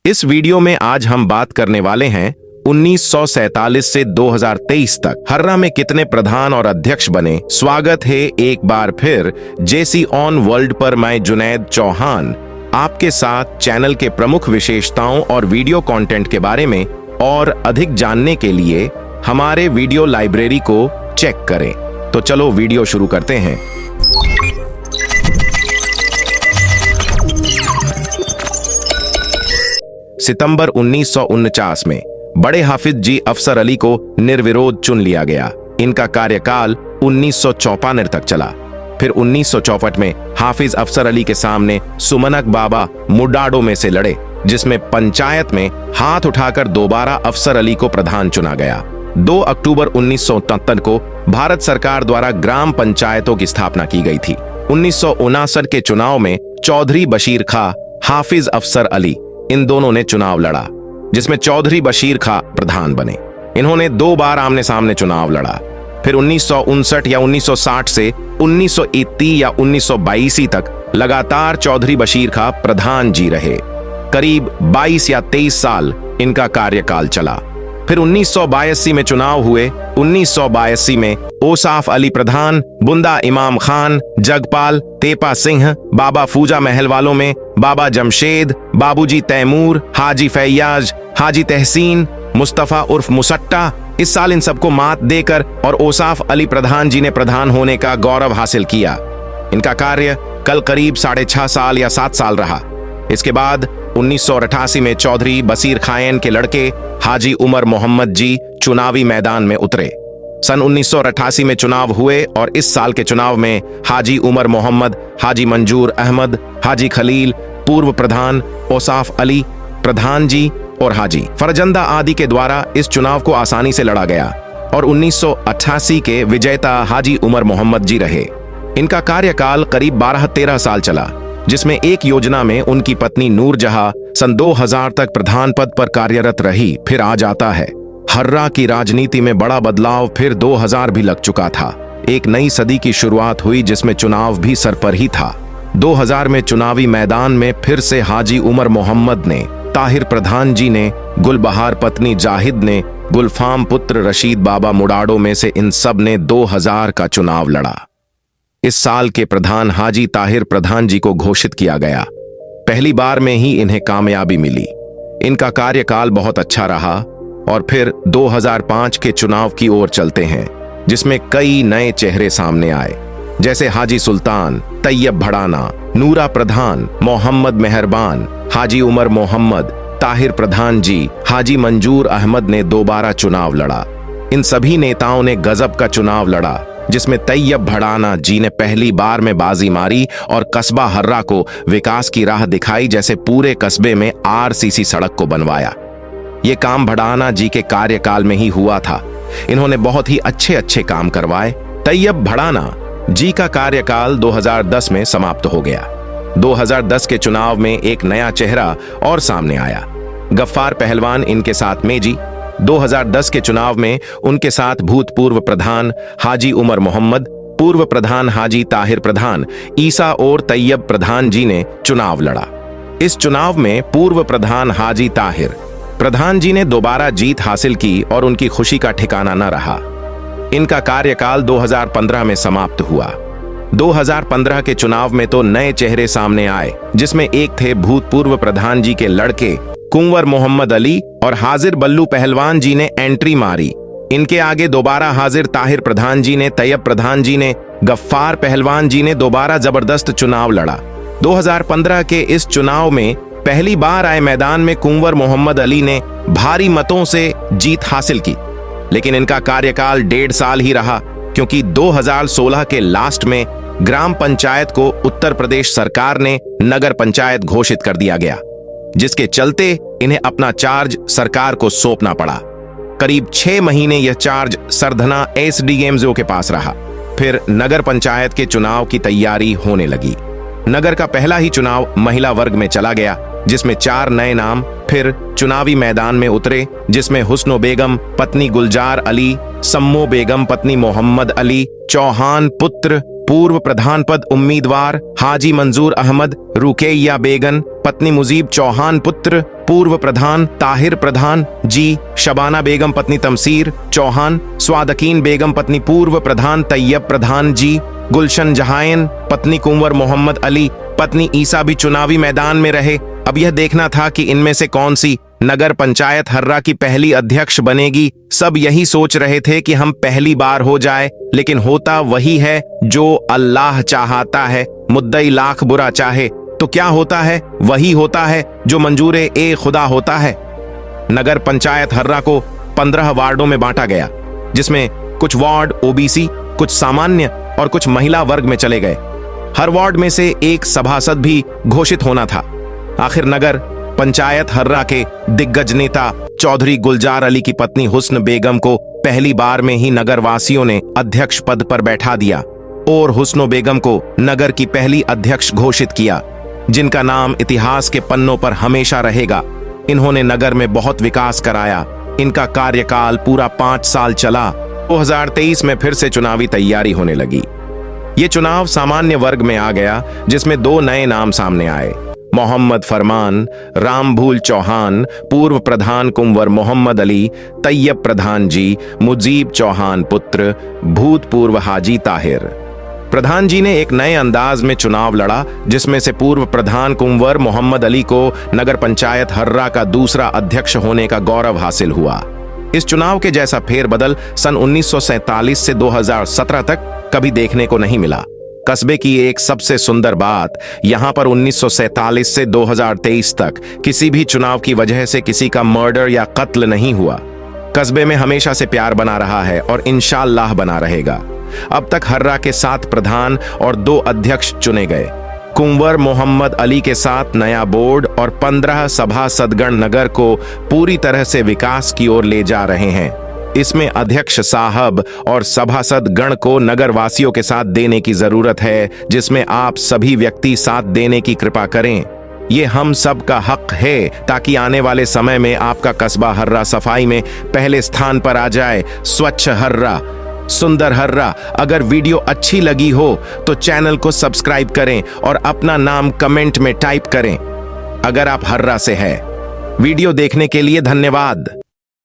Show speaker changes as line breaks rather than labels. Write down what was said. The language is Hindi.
इस वीडियो में आज हम बात करने वाले हैं 1947 से 2023 तक हर्रा में कितने प्रधान और अध्यक्ष बने। स्वागत है एक बार फिर जेसी ऑन वर्ल्ड पर। मैं जुनैद चौहान आपके साथ चैनल के प्रमुख विशेषताओं और वीडियो कंटेंट के बारे में और अधिक जानने के लिए हमारे वीडियो लाइब्रेरी को चेक करें। तो चलो वीडियो शुरू करते हैं। सितंबर 1949 में बड़े हाफिज जी अफसर अली को निर्विरोध चुन लिया गया। इनका कार्यकाल 1954 तक चला। फिर 1964 में हाफिज अफसर अली के सामने सुमनक बाबा मुडाडो में से लड़े, जिसमें पंचायत में हाथ उठाकर दोबारा अफसर अली को प्रधान चुना गया। 2 अक्टूबर 1973 को भारत सरकार द्वारा ग्राम पंचायतों की स्थापना की गई थी। 1959 के चुनाव में चौधरी बशीर खां, हाफिज अफसर अली, इन दोनों ने चुनाव लड़ा, जिसमें चौधरी बशीर खां प्रधान बने। इन्होंने 2 बार आमने सामने चुनाव लड़ा। फिर 1959 या 1960 से 1931 या 1982 तक लगातार चौधरी बशीर खां प्रधान जी रहे। करीब 22 या 23 साल इनका कार्यकाल चला। फिर 1982 में चुनाव हुए। 1982 में ओसाफ अली प्रधान, बुंदा इमाम खान, जगपाल, तेपा सिंह, बाबा फूजा महल वालों में बाबा जमशेद, बाबूजी तैमूर, हाजी फैयाज, हाजी तहसीन, मुस्तफा उर्फ मुसट्टा, इस साल इन सबको मात देकर और ओसाफ अली प्रधान जी ने प्रधान होने का गौरव हासिल किया। इनका कार्य कल करीब 6.5 साल या 7 साल रहा। इसके बाद 1988 में चौधरी बशीर खां के लड़के हाजी उमर मोहम्मद जी चुनावी मैदान में उतरे। सन 1988 में चुनाव हुए और इस साल के चुनाव में हाजी उमर मोहम्मद, हाजी मंजूर अहमद, हाजी खलील, पूर्व प्रधान ओसाफ अली प्रधान जी और हाजी फरजंदा आदि के द्वारा इस चुनाव को आसानी से लड़ा गया और 1988 के विजेता हाजी उमर मोहम्मद जी रहे। इनका कार्यकाल करीब 12-13 साल चला, जिसमें एक योजना में उनकी पत्नी नूरजहां सन 2000 तक प्रधान पद पर कार्यरत रही। फिर आ जाता है हर्रा की राजनीति में बड़ा बदलाव। फिर 2000 भी लग चुका था। एक नई सदी की शुरुआत हुई, जिसमें चुनाव भी सर पर ही था। 2000 में चुनावी मैदान में फिर से हाजी उमर मोहम्मद ने, ताहिर प्रधान जी ने, गुलबहार पत्नी जाहिद ने, गुलफाम पुत्र रशीद बाबा मुडाडो में से इन सब ने 2000 का चुनाव लड़ा। इस साल के प्रधान हाजी ताहिर प्रधान जी को घोषित किया गया। पहली बार में ही इन्हें कामयाबी मिली। इनका कार्यकाल बहुत अच्छा रहा। और फिर 2005 के चुनाव की ओर चलते हैं, जिसमें कई नए चेहरे सामने आए, जैसे हाजी सुल्तान, तैयब भड़ाना, नूरा प्रधान, मोहम्मद मेहरबान, हाजी उमर मोहम्मद, ताहिर प्रधान जी, हाजी मंजूर अहमद ने दोबारा चुनाव लड़ा। इन सभी नेताओं ने गजब का चुनाव लड़ा, जिसमें तैयब भड़ाना जी ने पहली बार में बाजी मारी और कस्बा हर्रा को विकास की राह दिखाई, जैसे पूरे कस्बे में आरसीसी सड़क को बनवाया। ये काम भड़ाना जी के कार्यकाल में ही हुआ था। इन्होंने बहुत ही अच्छे काम करवाए। तैयब भड़ाना जी का कार्यकाल 2010 में समाप्त हो गया। 2010 के चुनाव में एक नया चेहरा और सामने आया, गफ्फार पहलवान, इनके साथ मेजी। 2010 के चुनाव में उनके साथ भूतपूर्व प्रधान हाजी उमर मोहम्मद, पूर्व प्रधान हाजी ताहिर प्रधान, ईसा और तैयब प्रधान जी ने चुनाव लड़ा। इस चुनाव में पूर्व प्रधान हाजी ताहिर प्रधान जी ने दोबारा जीत हासिल की और उनकी खुशी का ठिकाना न रहा। इनका कार्यकाल 2015 में समाप्त हुआ। 2015 के चुनाव में तो नए चेहरे सामने आए, जिसमें एक थे भूतपूर्व प्रधान जी के लड़के कुंवर मोहम्मद अली और हाजिर बल्लू पहलवान जी ने एंट्री मारी। इनके आगे दोबारा हाजिर ताहिर प्रधान जी ने, तैयब प्रधान जी ने, गफ्फार पहलवान जी ने दोबारा जबरदस्त चुनाव लड़ा। 2015 के इस चुनाव में पहली बार आए मैदान में कुंवर मोहम्मद अली ने भारी मतों से जीत हासिल की, लेकिन इनका कार्यकाल 1.5 साल ही रहा, क्योंकि 2016 के लास्ट में ग्राम पंचायत को उत्तर प्रदेश सरकार ने नगर पंचायत घोषित कर दिया गया, जिसके चलते इन्हें अपना चार्ज सरकार को सौंपना पड़ा। करीब 6 महीने यह चार्ज सरधना एसडीएमओ के पास रहा। फिर नगर पंचायत के चुनाव की तैयारी होने लगी। नगर का पहला ही चुनाव महिला वर्ग में चला गया, जिसमें 4 नए नाम फिर चुनावी मैदान में उतरे, जिसमें हुस्नो बेगम पत्नी गुलजार अली, सम्मो बेगम पत्नी मोहम्मद अली, चौहान पुत्र पूर्व प्रधान पद उम्मीदवार हाजी मंजूर अहमद, रुकैया बेगम पत्नी मुजीब चौहान पुत्र पूर्व प्रधान ताहिर प्रधान जी, शबाना बेगम पत्नी तमसीर चौहान, स्वादकीन बेगम पत्नी पूर्व प्रधान तैयब प्रधान जी, गुलशन जहायन पत्नी कुंवर मोहम्मद अली पत्नी ईसा भी चुनावी मैदान में रहे। अब यह देखना था कि इनमें से कौन सी नगर पंचायत हर्रा की पहली अध्यक्ष बनेगी। सब यही सोच रहे थे कि हम पहली बार हो जाए, लेकिन होता वही है जो अल्लाह चाहता है। मुद्दई लाख बुरा चाहे तो क्या होता है, वही होता है जो मंजूरे ए खुदा होता है। नगर पंचायत हर्रा को 15 वार्डों में बांटा गया, जिसमें कुछ वार्ड ओबीसी, कुछ सामान्य और कुछ महिला वर्ग में चले गए। हर वार्ड में से एक सभासद भी घोषित होना था। आखिर नगर पंचायत हर्रा के दिग्गज नेता चौधरी गुलजार अली की पत्नी हुस्न बेगम को पहली बार में ही नगर वासियों ने अध्यक्ष पद पर बैठा दिया और हुस्नो बेगम को नगर की पहली अध्यक्ष घोषित किया, जिनका नाम इतिहास के पन्नों पर हमेशा रहेगा। इन्होंने नगर में बहुत विकास कराया। इनका कार्यकाल पूरा 5 साल चला। 2023 में फिर से चुनावी तैयारी होने लगी। ये चुनाव सामान्य वर्ग में आ गया, जिसमें 2 नए नाम सामने आए। मोहम्मद फरमान रामभूल चौहान, पूर्व प्रधान कुंवर मोहम्मद अली, तैयब प्रधान जी, मुजीब चौहान पुत्र, भूतपूर्व हाजी ताहिर। प्रधान जी ने एक नए अंदाज में चुनाव लड़ा, जिसमें से पूर्व प्रधान कुंवर मोहम्मद अली को नगर पंचायत हर्रा का दूसरा अध्यक्ष होने का गौरव हासिल हुआ। इस चुनाव के जैसा फेरबदल सन 1947 से 2017 तक कभी देखने को नहीं मिला। कस्बे की एक सबसे सुंदर बात, यहां पर 1947 से 2023 तक किसी भी चुनाव की वजह से किसी का मर्डर या कत्ल नहीं हुआ। कस्बे में हमेशा से प्यार बना रहा है और इंशाअल्लाह बना रहेगा। अब तक हर्रा के 7 प्रधान और 2 अध्यक्ष चुने गए। कुंवर मोहम्मद अली के साथ नया बोर्ड और 15 सभासदगण नगर को पूरी तरह से विकास की ओर ले जा रहे हैं। इसमें अध्यक्ष साहब और सभासद गण को नगर वासियों के साथ देने की जरूरत है, जिसमें आप सभी व्यक्ति साथ देने की कृपा करें। ये हम सब का हक है, ताकि आने वाले समय में आपका कस्बा हर्रा सफाई में पहले स्थान पर आ जाए। स्वच्छ हर्रा, सुंदर हर्रा। अगर वीडियो अच्छी लगी हो तो चैनल को सब्सक्राइब करें और अपना नाम कमेंट में टाइप करें अगर आप हर्रा से हैं। वीडियो देखने के लिए धन्यवाद।